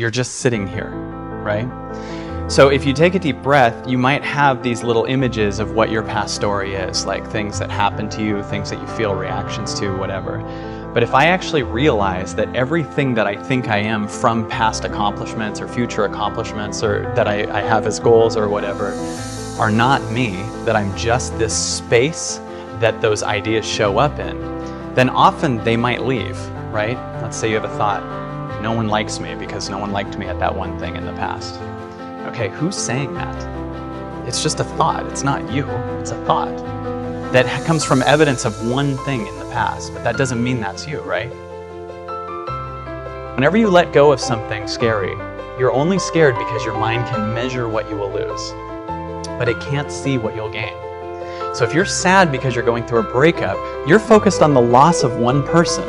You're just sitting here, right? So if you take a deep breath, you might have these little images of what your past story is, like things that happen to you, things that you feel reactions to, whatever. But if I actually realize that everything that I think I am from past accomplishments or future accomplishments or that I have as goals or whatever are not me, that I'm just this space that those ideas show up in, then often they might leave, right? Let's say you have a thought, no one likes me because no one liked me at that one thing in the past. Okay, who's saying that? It's just a thought, it's not you, it's a thought that comes from evidence of one thing in the past, but that doesn't mean that's you, right? Whenever you let go of something scary, you're only scared because your mind can measure what you will lose, but it can't see what you'll gain. So if you're sad because you're going through a breakup, you're focused on the loss of one person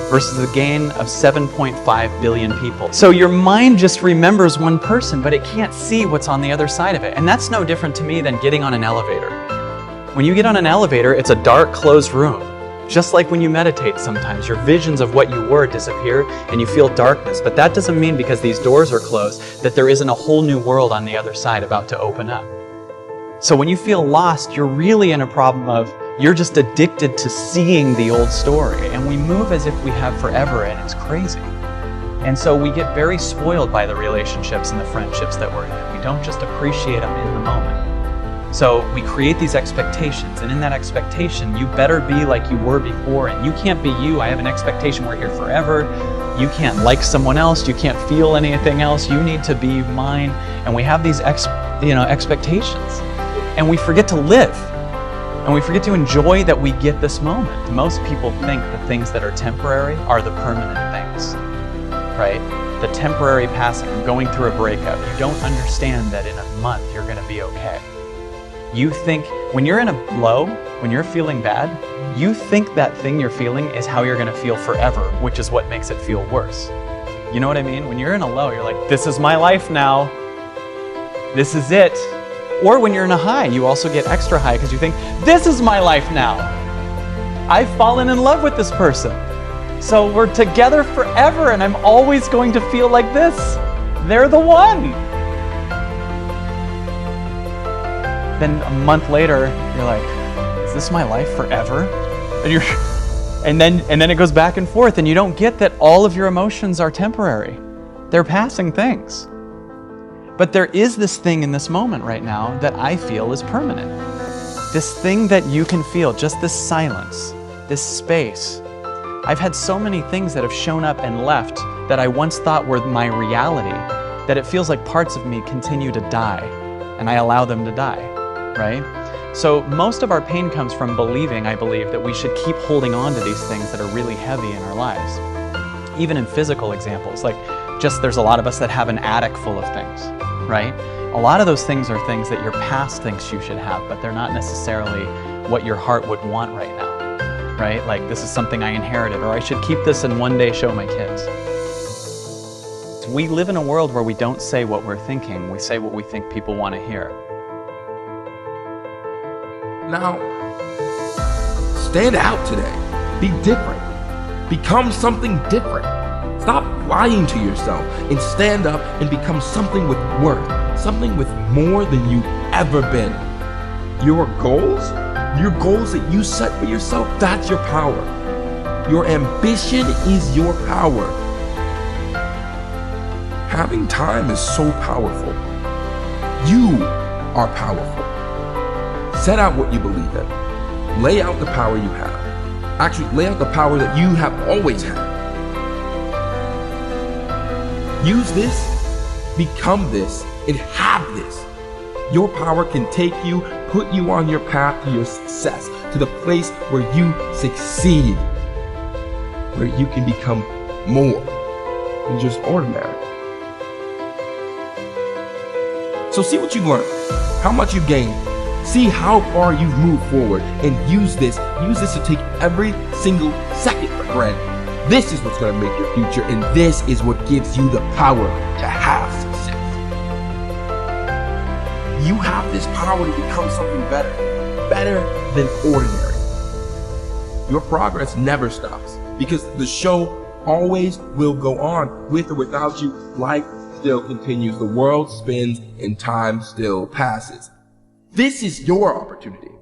versus the gain of 7.5 billion people. So your mind just remembers one person, but it can't see what's on the other side of it. And that's no different to me than getting on an elevator. When you get on an elevator, it's a dark, closed room. Just like when you meditate sometimes, your visions of what you were disappear and you feel darkness. But that doesn't mean because these doors are closed that there isn't a whole new world on the other side about to open up. So when you feel lost, you're really in a problem of you're just addicted to seeing the old story. And we move as if we have forever, and it's crazy. And so we get very spoiled by the relationships and the friendships that we're in. We don't just appreciate them in the moment. So we create these expectations, and in that expectation, you better be like you were before, and you can't be you. I have an expectation we're here forever. You can't like someone else. You can't feel anything else. You need to be mine. And we have these expectations. And we forget to live. And we forget to enjoy that we get this moment. Most people think the things that are temporary are the permanent things, right? The temporary passing, going through a breakup. You don't understand that in a month you're going to be okay. You think, when you're in a low, when you're feeling bad, you think that thing you're feeling is how you're going to feel forever, which is what makes it feel worse. You know what I mean? When you're in a low, you're like, this is my life now. This is it. Or when you're in a high, you also get extra high because you think, this is my life now. I've fallen in love with this person. So we're together forever and I'm always going to feel like this. They're the one. Then a month later, you're like, is this my life forever? And then it goes back and forth, and you don't get that all of your emotions are temporary. They're passing things. But there is this thing in this moment right now that I feel is permanent. This thing that you can feel, just this silence, this space. I've had so many things that have shown up and left that I once thought were my reality, that it feels like parts of me continue to die, and I allow them to die, right? So most of our pain comes from believing, I believe, that we should keep holding on to these things that are really heavy in our lives. Even in physical examples, like just there's a lot of us that have an attic full of things, right? A lot of those things are things that your past thinks you should have, but they're not necessarily what your heart would want right now, right? Like, this is something I inherited, or I should keep this and one day show my kids. We live in a world where we don't say what we're thinking, we say what we think people want to hear. Now, stand out today. Be different. Become something different. Stop lying to yourself and stand up and become something with worth, something with more than you've ever been. Your goals that you set for yourself, that's your power. Your ambition is your power. Having time is so powerful. You are powerful. Set out what you believe in. Lay out the power you have. Actually, lay out the power that you have always had. Use this, become this, and have this. Your power can take you, put you on your path to your success, to the place where you succeed, where you can become more than just ordinary. So see what you've learned, how much you've gained. See how far you've moved forward, and use this to take every single second for granted. This is what's going to make your future, and this is what gives you the power to have success. You have this power to become something better than ordinary. Your progress never stops, because the show always will go on, with or without you. Life still continues, the world spins, and time still passes. This is your opportunity.